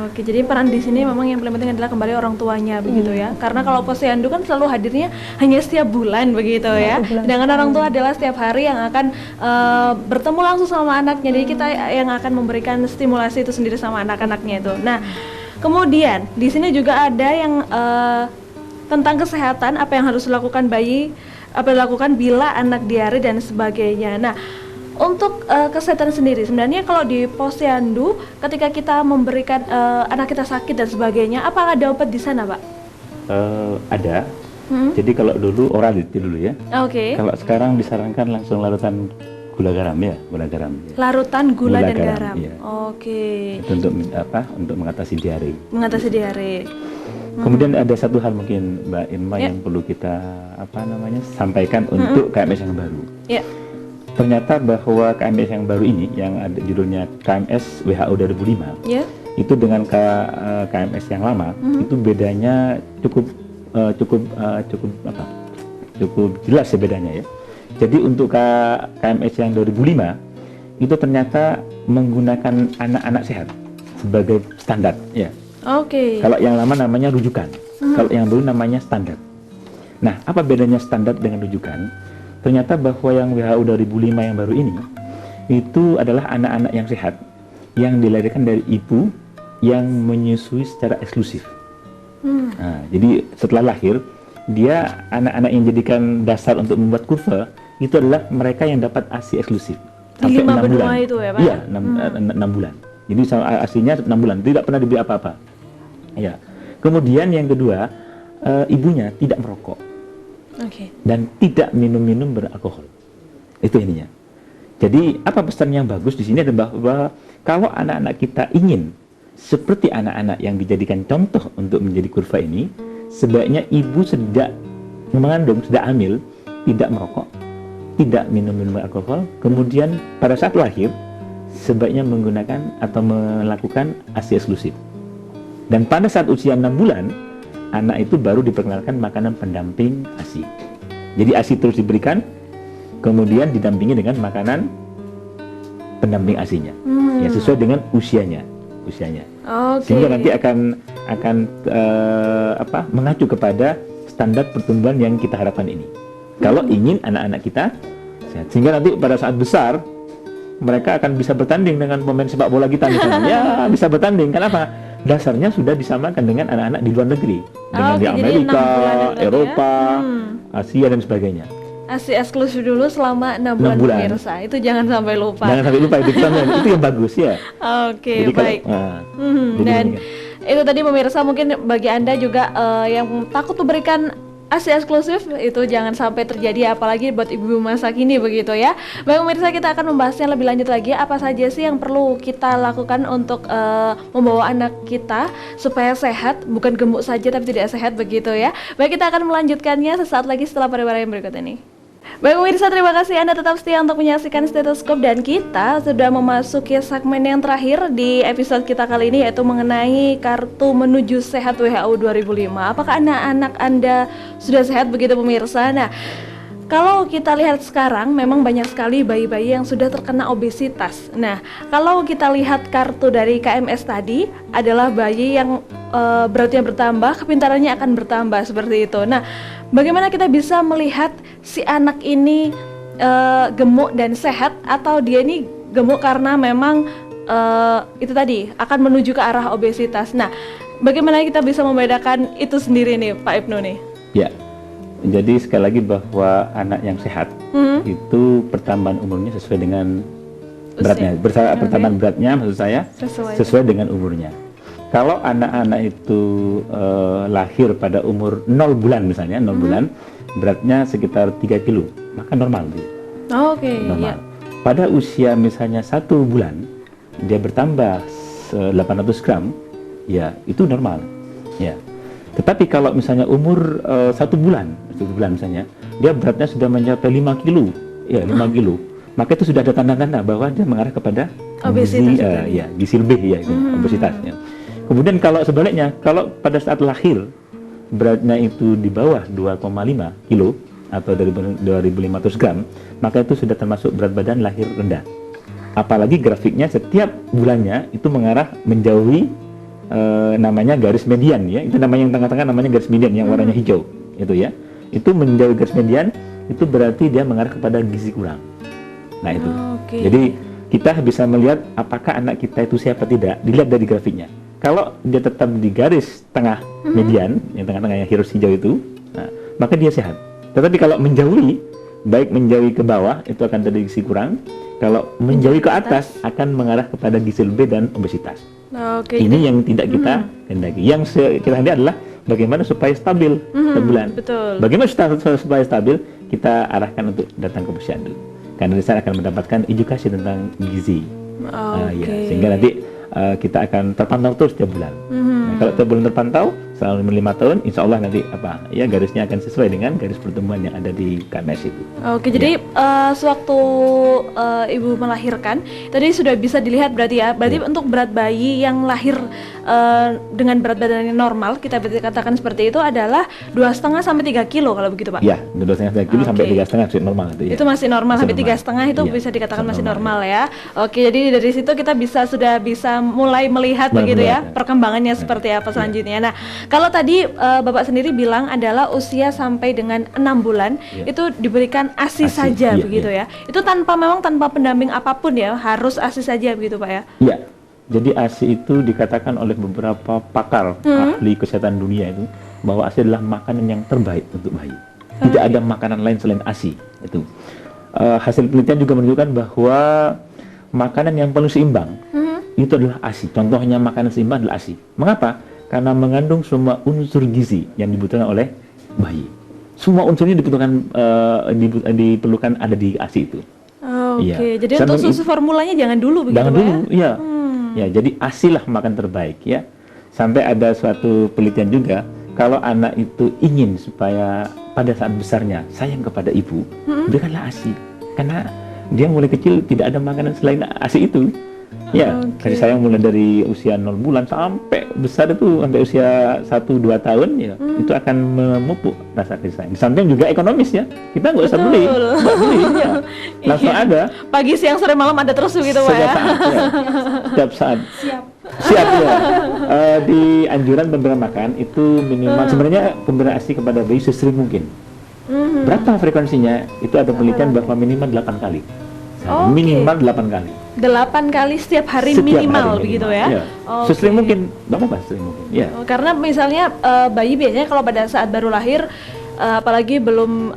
Oke, jadi peran di sini memang yang paling penting adalah kembali orang tuanya begitu ya. Karena kalau posyandu kan selalu hadirnya hanya setiap bulan begitu ya. Sedangkan orang tua adalah setiap hari yang akan bertemu langsung sama anaknya. Jadi kita yang akan memberikan stimulasi itu sendiri sama anak-anaknya itu. Nah, kemudian di sini juga ada yang tentang kesehatan, apa yang harus dilakukan bayi, apa yang dilakukan bila anak diare dan sebagainya. Nah, untuk kesehatan sendiri sebenarnya kalau di posyandu ketika kita memberikan anak kita sakit dan sebagainya, apakah ada obat di sana, Pak? Ada. Jadi kalau dulu orality dulu ya. Kalau sekarang disarankan langsung larutan gula garam ya, Larutan gula dan garam. Ya. Itu untuk apa? Untuk mengatasi diare. Kemudian ada satu hal mungkin Mbak Irma yang perlu kita sampaikan untuk KMS yang baru. Ternyata bahwa KMS yang baru ini yang ada judulnya KMS WHO 2005 itu dengan KMS yang lama itu bedanya cukup jelas ya bedanya ya. Jadi untuk KMS yang 2005 itu ternyata menggunakan anak-anak sehat sebagai standar ya. Kalau yang lama namanya rujukan, kalau yang baru namanya standar. Nah, apa bedanya standar dengan rujukan? Ternyata bahwa yang WHO 2005 yang baru ini itu adalah anak-anak yang sehat yang dilahirkan dari ibu yang menyusui secara eksklusif. Nah, jadi setelah lahir dia anak-anak yang jadikan dasar untuk membuat kurva itu adalah mereka yang dapat ASI eksklusif sampai 6 bulan. Itu ya, Pak? Iya, 6 bulan. Jadi ASInya 6 bulan, tidak pernah diberi apa-apa. Ya. Kemudian yang kedua, ibunya tidak merokok. Dan tidak minum-minum beralkohol. Itu ininya. Jadi apa pesan yang bagus di sini adalah bahwa kalau anak-anak kita ingin seperti anak-anak yang dijadikan contoh untuk menjadi kurva ini, sebaiknya ibu sejak mengandung, sejak hamil, tidak merokok, tidak minum-minum beralkohol, kemudian pada saat lahir sebaiknya menggunakan atau melakukan ASI eksklusif. Dan pada saat usia 6 bulan anak itu baru diperkenalkan makanan pendamping ASI. Jadi ASI terus diberikan, kemudian didampingi dengan makanan pendamping ASI-nya, ya sesuai dengan usianya. Sehingga nanti akan mengacu kepada standar pertumbuhan yang kita harapkan ini. Kalau ingin anak-anak kita sehat, sehingga nanti pada saat besar mereka akan bisa bertanding dengan pemain sepak bola kita misalnya. Ya, bisa bertanding. Kenapa? Dasarnya sudah disamakan dengan anak-anak di luar negeri, dengan di Amerika, Eropa, Asia dan sebagainya. ASI eksklusif dulu selama 6 bulan pemirsa. Itu jangan sampai lupa. Jangan sampai lupa itu yang bagus ya. Jadi baik. Dan itu tadi pemirsa, mungkin bagi Anda juga yang takut memberikan ASI eksklusif itu jangan sampai terjadi, apalagi buat ibu masa kini begitu ya. Baik pemirsa, kita akan membahasnya lebih lanjut lagi, apa saja sih yang perlu kita lakukan untuk membawa anak kita supaya sehat, bukan gemuk saja tapi tidak sehat begitu ya. Baik, kita akan melanjutkannya sesaat lagi setelah pariwara yang berikut ini. Baik pemirsa, terima kasih Anda tetap setia untuk menyaksikan Stetoskop, dan kita sudah memasuki segmen yang terakhir di episode kita kali ini, yaitu mengenai Kartu Menuju Sehat WHO 2005. Apakah anak-anak Anda sudah sehat begitu pemirsa? Nah, kalau kita lihat sekarang memang banyak sekali bayi-bayi yang sudah terkena obesitas. Nah, kalau kita lihat kartu dari KMS tadi adalah bayi yang beratnya bertambah, kepintarannya akan bertambah seperti itu. Nah, bagaimana kita bisa melihat si anak ini gemuk dan sehat, atau dia ini gemuk karena memang itu tadi akan menuju ke arah obesitas. Nah, bagaimana kita bisa membedakan itu sendiri nih Pak Ibnu nih? Ya. Jadi sekali lagi bahwa anak yang sehat itu pertambahan umurnya sesuai dengan beratnya. Pertambahan beratnya maksud saya sesuai dengan umurnya. Kalau anak-anak itu lahir pada umur 0 bulan misalnya, 0 bulan, beratnya sekitar 3 kilo, maka normal. Normal. Pada usia misalnya 1 bulan, dia bertambah 800 gram, ya itu normal. Ya. Tetapi kalau misalnya umur 1 bulan misalnya, dia beratnya sudah mencapai 5 kilo, ya 5 kilo, maka itu sudah ada tanda-tanda bahwa dia mengarah kepada obesitas, gizi lebih, ya, obesitas. Ya. Kemudian kalau sebaliknya, kalau pada saat lahir beratnya itu di bawah 2,5 kilo atau dari 2.500 gram, maka itu sudah termasuk berat badan lahir rendah. Apalagi grafiknya setiap bulannya itu mengarah menjauhi namanya garis median, ya, itu namanya yang tengah-tengah namanya garis median yang warnanya hijau, itu ya, itu menjauhi garis median, itu berarti dia mengarah kepada gizi kurang. Nah itu, jadi kita bisa melihat apakah anak kita itu sehat atau tidak dilihat dari grafiknya. Kalau dia tetap di garis tengah median, yang tengah-tengah yang hirus hijau itu, nah, maka dia sehat. Tetapi kalau menjauhi, baik menjauhi ke bawah itu akan terjadi gizi kurang, kalau menjauhi ke atas akan mengarah kepada gizi lebih dan obesitas. Ini yang tidak kita hendaki. Yang kita hendaki adalah bagaimana supaya stabil sebulan. Bagaimana supaya stabil, kita arahkan untuk datang ke posyandu. Karena di sana akan mendapatkan edukasi tentang gizi. Ya, sehingga nanti kita akan terpantau terus tiap bulan. Nah, kalau tiap bulan terpantau selama 5 tahun, insya Allah nanti garisnya akan sesuai dengan garis pertumbuhan yang ada di KMS itu. Jadi sewaktu ibu melahirkan tadi sudah bisa dilihat berarti ya. Berarti untuk berat bayi yang lahir dengan berat badan yang normal, kita katakan seperti itu adalah 2,5 sampai 3 kilo kalau begitu Pak? Iya, 2,5 kilo sampai 3,5 masih normal itu. Itu masih normal, sampai 3,5 itu bisa dikatakan masih normal ya. Jadi dari situ kita sudah bisa mulai melihat begitu ya perkembangannya seperti apa selanjutnya. Nah, kalau tadi Bapak sendiri bilang adalah usia sampai dengan 6 bulan itu diberikan ASI saja begitu ya. Itu tanpa pendamping apapun ya, harus ASI saja begitu Pak ya? Iya. Jadi ASI itu dikatakan oleh beberapa pakar ahli kesehatan dunia itu bahwa ASI adalah makanan yang terbaik untuk bayi. Tidak ada makanan lain selain ASI itu. Hasil penelitian juga menunjukkan bahwa makanan yang paling seimbang itu adalah ASI. Contohnya makanan seimbang adalah ASI. Mengapa? Karena mengandung semua unsur gizi yang dibutuhkan oleh bayi. Semua unsurnya diperlukan ada di ASI itu. Jadi untuk susu formulanya jangan dulu begitu Pak? Jangan dulu, iya. Ya, jadi ASI lah makan terbaik ya. Sampai ada suatu penelitian juga, kalau anak itu ingin supaya pada saat besarnya sayang kepada ibu, berikanlah ASI. Karena dia mulai kecil tidak ada makanan selain ASI itu. Ya, kasih sayang mulai dari usia 0 bulan sampai besar itu sampai usia 1-2 tahun ya, itu akan memupuk rasa kasih sayang. Di samping juga ekonomis ya, kita nggak usah beli ya. Langsung ada. Pagi, siang, sore, malam ada terus begitu Pak ya? Setiap saat. Siap ya. Di anjuran pemberian makan itu minimal sebenarnya pemberian ASI kepada bayi sesering mungkin. Berapa frekuensinya? Itu ada penelitian bahwa minimal 8 kali. Minimal 8 kali. 8 kali setiap hari minimal begitu ya? Sesering mungkin, apa sesering mungkin? Ya. Karena misalnya bayi biasanya kalau pada saat baru lahir, apalagi belum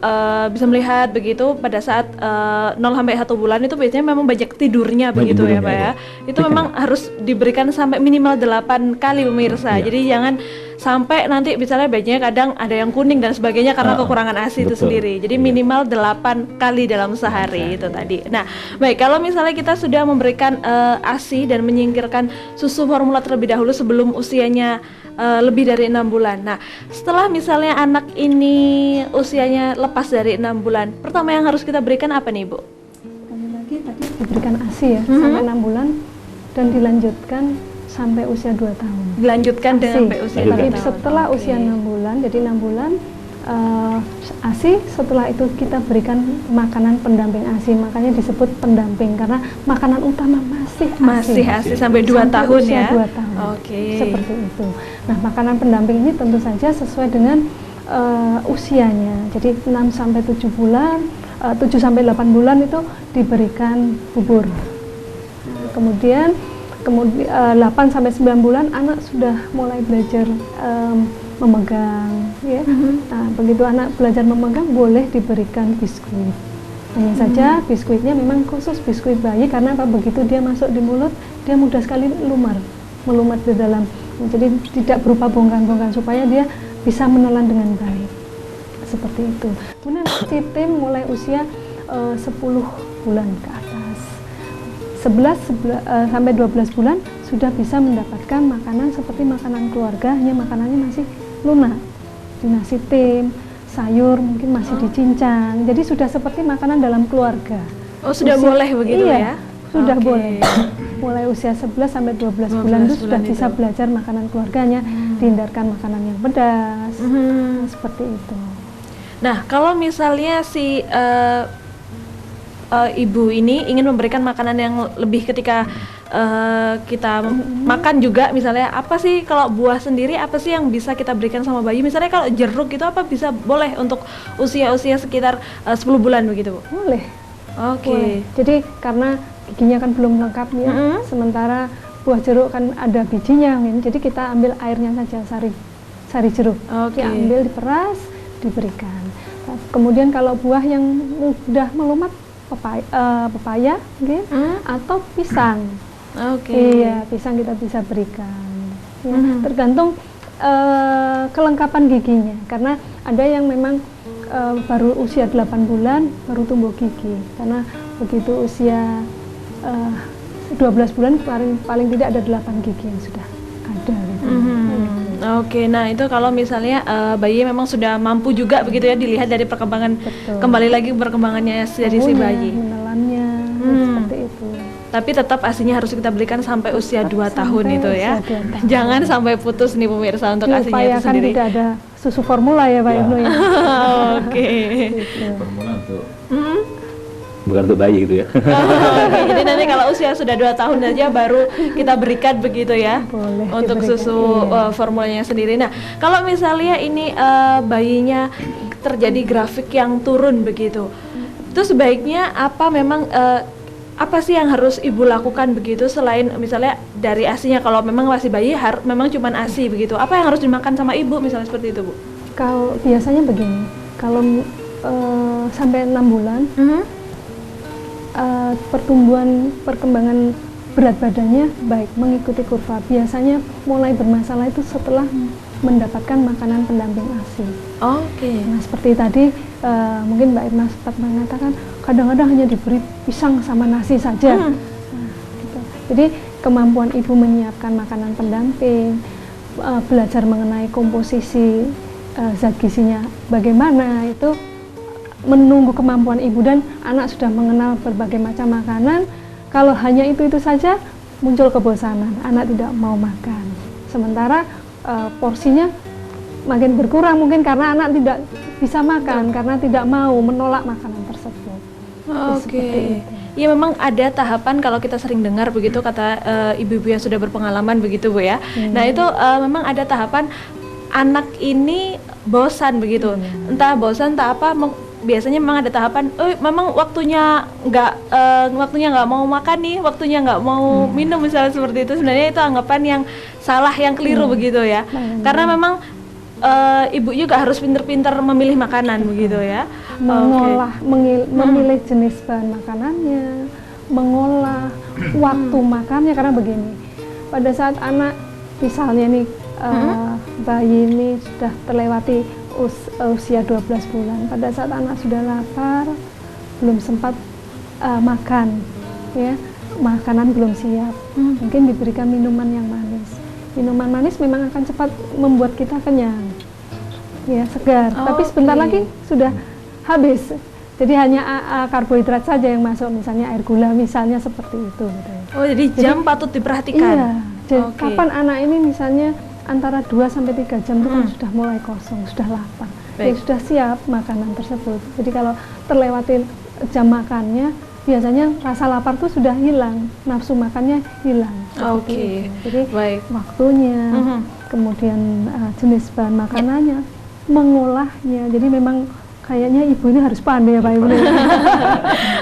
bisa melihat begitu, pada saat 0 sampai 1 bulan itu biasanya memang banyak tidurnya begitu ya Pak ya. Itu memang harus diberikan sampai minimal 8 kali pemirsa. Jadi jangan sampai nanti misalnya bayinya kadang ada yang kuning dan sebagainya karena kekurangan ASI itu betul. sendiri. Jadi minimal 8 kali dalam sehari itu tadi. Nah, baik, kalau misalnya kita sudah memberikan ASI dan menyingkirkan susu formula terlebih dahulu sebelum usianya lebih dari 6 bulan. Nah, setelah misalnya anak ini usianya lepas dari 6 bulan, pertama yang harus kita berikan apa nih, Bu? Lagi tadi diberikan ASI ya sampai 6 bulan dan dilanjutkan sampai usia 2 tahun. Dilanjutkan dengan sampai usia 2 Tapi tahun. setelah Oke. usia 6 bulan, jadi 6 bulan ASI, setelah itu kita berikan makanan pendamping ASI, makanya disebut pendamping karena makanan utama masih ASI sampai 2 tahun usia ya. 2 tahun. Oke. Seperti itu. Nah, makanan pendamping ini tentu saja sesuai dengan usianya. Jadi 6 sampai 7 bulan, 7 sampai 8 bulan itu diberikan bubur. Kemudian 8 sampai 9 bulan anak sudah mulai belajar memegang, ya. Nah, begitu anak belajar memegang boleh diberikan biskuit. Hanya saja biskuitnya memang khusus biskuit bayi karena apa? Begitu dia masuk di mulut, dia mudah sekali melumat di dalam. Jadi tidak berupa bongkang-bongkang supaya dia bisa menelan dengan baik. Seperti itu. Kemudian Citim mulai usia 10 bulan ke atas. 11 sampai 12 bulan sudah bisa mendapatkan makanan seperti makanan keluarga, hanya makanannya masih lunak. Di nasi tim, sayur mungkin masih dicincang. Jadi sudah seperti makanan dalam keluarga. Oh, sudah boleh begitu ya? Sudah Oke. boleh. Mulai usia 11 sampai 12 bulan itu sudah bisa belajar makanan keluarganya, dihindarkan makanan yang pedas. Seperti itu. Nah, kalau misalnya si ibu ini ingin memberikan makanan yang lebih ketika kita makan juga, misalnya apa sih kalau buah sendiri apa sih yang bisa kita berikan sama bayi? Misalnya kalau jeruk itu apa bisa boleh untuk usia-usia sekitar 10 bulan begitu, Bu? Boleh. Oke. Boleh. Jadi karena giginya kan belum lengkap ya, sementara buah jeruk kan ada bijinya, jadi kita ambil airnya saja, sari jeruk. Oke. Diambil, diperas, diberikan. Kemudian kalau buah yang mudah melumat, pepaya okay, atau pisang. Oke. Iya, pisang kita bisa berikan. Ya, tergantung kelengkapan giginya. Karena ada yang memang baru usia 8 bulan baru tumbuh gigi. Karena begitu usia 12 bulan paling tidak ada 8 gigi yang sudah ada. Gitu. Oke, nah itu kalau misalnya bayi memang sudah mampu juga begitu ya, dilihat dari perkembangan. Betul. Kembali lagi perkembangannya dari si bayi. Menelannya, seperti itu. Tapi tetap asinya harus kita berikan sampai usia 2 tahun sampai itu ya. usia 2 tahun. Jangan sampai putus nih pemirsa untuk asinya itu Diupayakan sendiri. tidak ada susu formula ya Pak Ibnu ya. Oke. Gitu. Formula untuk bukan untuk bayi gitu ya. Oke, jadi nanti kalau usia sudah 2 tahun aja baru kita berikan begitu ya. Boleh Untuk diberikan, susu iya. formulanya sendiri. Nah, kalau misalnya ini bayinya terjadi grafik yang turun begitu, itu sebaiknya apa memang apa sih yang harus ibu lakukan begitu selain misalnya dari asinya, kalau memang masih bayi memang cuman asi begitu, apa yang harus dimakan sama ibu misalnya seperti itu, Bu? Kalau biasanya begini, kalau sampai 6 bulan perkembangan berat badannya baik, mengikuti kurva. Biasanya mulai bermasalah itu setelah mendapatkan makanan pendamping ASI. Oke. Nah, seperti tadi mungkin Mbak Irma sempat mengatakan kadang-kadang hanya diberi pisang sama nasi saja. Nah, gitu. Jadi kemampuan ibu menyiapkan makanan pendamping, belajar mengenai komposisi zat gizinya bagaimana, itu menunggu kemampuan ibu, dan anak sudah mengenal berbagai macam makanan. Kalau hanya itu saja muncul kebosanan, anak tidak mau makan. Sementara porsinya makin berkurang mungkin karena anak tidak bisa makan, karena tidak mau, menolak makanan tersebut. Oke. Ya memang ada tahapan, kalau kita sering dengar begitu kata ibu-ibu yang sudah berpengalaman begitu, Bu ya. Nah itu memang ada tahapan anak ini bosan begitu, entah bosan entah apa. Biasanya memang ada tahapan, memang waktunya nggak mau makan nih, waktunya nggak mau minum misalnya seperti itu. Sebenarnya itu anggapan yang salah, yang keliru begitu ya. Karena memang ibu juga harus pintar-pintar memilih makanan begitu ya. Mengolah, memilih jenis bahan makanannya, mengolah waktu makannya. Karena begini, pada saat anak misalnya nih bayi ini sudah terlewati usia 12 bulan. Pada saat anak sudah lapar, belum sempat makan, ya, makanan belum siap, mungkin diberikan minuman yang manis. Minuman manis memang akan cepat membuat kita kenyang, ya, segar. Tapi sebentar lagi sudah habis. Jadi hanya karbohidrat saja yang masuk, misalnya air gula, misalnya seperti itu. Gitu. Oh, jadi jam patut diperhatikan. Iya. Jadi kapan anak ini misalnya antara 2 sampai 3 jam itu kan sudah mulai kosong, sudah lapar. Ya, sudah siap makanan tersebut. Jadi kalau terlewati jam makannya, biasanya rasa lapar itu sudah hilang, nafsu makannya hilang. Oke. Jadi waktunya, kemudian jenis bahan makanannya, mengolahnya. Jadi memang kayaknya ibu ini harus pandai ya Pak Ibu.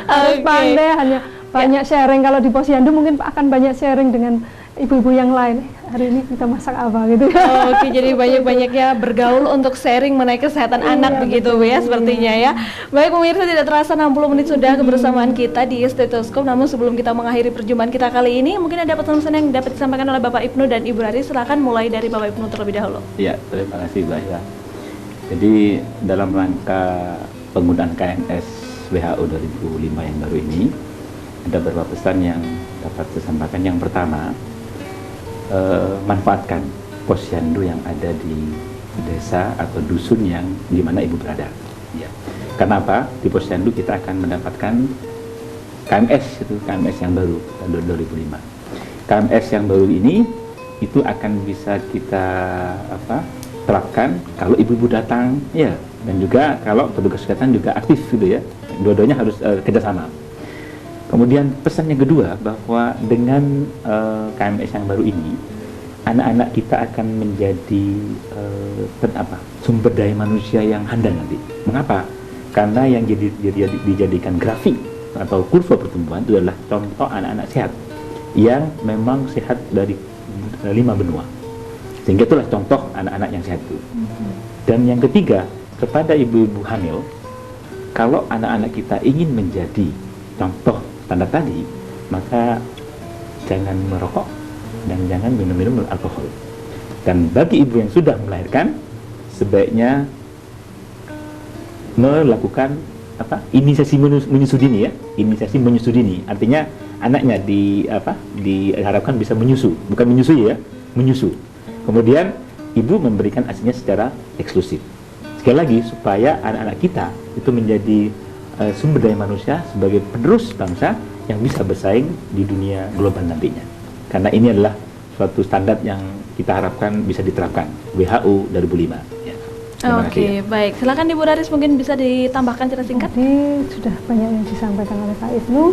Harus pandai, hanya banyak sharing. Kalau di Posyandu mungkin akan banyak sharing dengan ibu-ibu yang lain. Hari ini kita masak apa gitu. Oke, jadi banyak-banyaknya bergaul untuk sharing mengenai kesehatan anak begitu ya sepertinya ya. Baik pemirsa, tidak terasa 60 menit sudah kebersamaan kita di Stetoskop. Namun sebelum kita mengakhiri perjumpaan kita kali ini, mungkin ada pesan-pesan yang dapat disampaikan oleh Bapak Ibnu dan Ibu Raris. Silakan mulai dari Bapak Ibnu terlebih dahulu. Ya, terima kasih Mbak Ila. Jadi dalam rangka penggunaan KMS WHO 2005 yang baru ini, ada beberapa pesan yang dapat saya sampaikan. Yang pertama, manfaatkan posyandu yang ada di desa atau dusun yang di mana ibu berada. Ya. Karena apa? Di posyandu kita akan mendapatkan KMS, itu KMS yang baru tahun 2005. KMS yang baru ini itu akan bisa kita terapkan kalau ibu-ibu datang, ya, dan juga kalau petugas kesehatan juga aktif gitu ya. Dua-duanya harus kerjasama. Kemudian pesan yang kedua, bahwa dengan KMS yang baru ini, anak-anak kita akan menjadi sumber daya manusia yang handal nanti. Mengapa? Karena yang dijadikan grafik atau kurva pertumbuhan itu adalah contoh anak-anak sehat yang memang sehat dari 5 benua. Sehingga itulah contoh anak-anak yang sehat itu. Dan yang ketiga, kepada ibu-ibu hamil, kalau anak-anak kita ingin menjadi contoh standar tadi, maka jangan merokok dan jangan minum-minum alkohol. Dan bagi ibu yang sudah melahirkan, sebaiknya melakukan inisiasi menyusu dini ya, inisiasi menyusu dini. Artinya anaknya diharapkan bisa menyusu, bukan menyusui ya, menyusu. Kemudian ibu memberikan ASINya secara eksklusif. Sekali lagi, supaya anak-anak kita itu menjadi sumber daya manusia sebagai penerus bangsa yang bisa bersaing di dunia global nantinya. Karena ini adalah suatu standar yang kita harapkan bisa diterapkan WHO 2005. Ya. Oke, baik. Silakan Ibu Raris, mungkin bisa ditambahkan secara singkat. Tadi sudah banyak yang disampaikan oleh Pak Ibnu.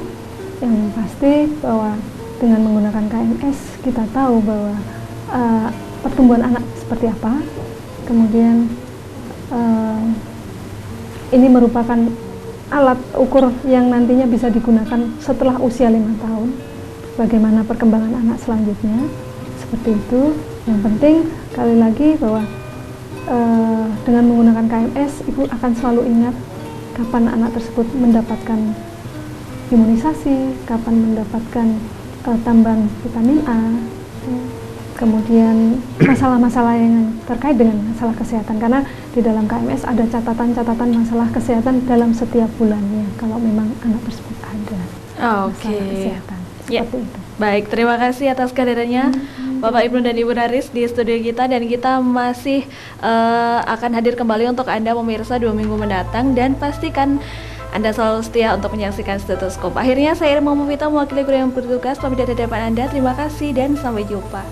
Yang pasti bahwa dengan menggunakan KMS kita tahu bahwa pertumbuhan anak seperti apa, kemudian ini merupakan alat ukur yang nantinya bisa digunakan setelah usia 5 tahun, bagaimana perkembangan anak selanjutnya, seperti itu. Yang penting, kali lagi bahwa dengan menggunakan KMS, ibu akan selalu ingat kapan anak tersebut mendapatkan imunisasi, kapan mendapatkan tambahan vitamin A, kemudian masalah-masalah yang terkait dengan masalah kesehatan, karena di dalam KMS ada catatan-catatan masalah kesehatan dalam setiap bulannya kalau memang anak tersebut ada masalah kesehatan. Seperti itu. Baik, terima kasih atas kehadirannya Bapak Ibnu dan Ibu Raris di studio kita, dan kita masih akan hadir kembali untuk Anda pemirsa 2 minggu mendatang, dan pastikan Anda selalu setia untuk menyaksikan Stetoskop. Akhirnya saya Irma Mufita mewakili guru yang bertugas pamit dari depan Anda. Terima kasih dan sampai jumpa.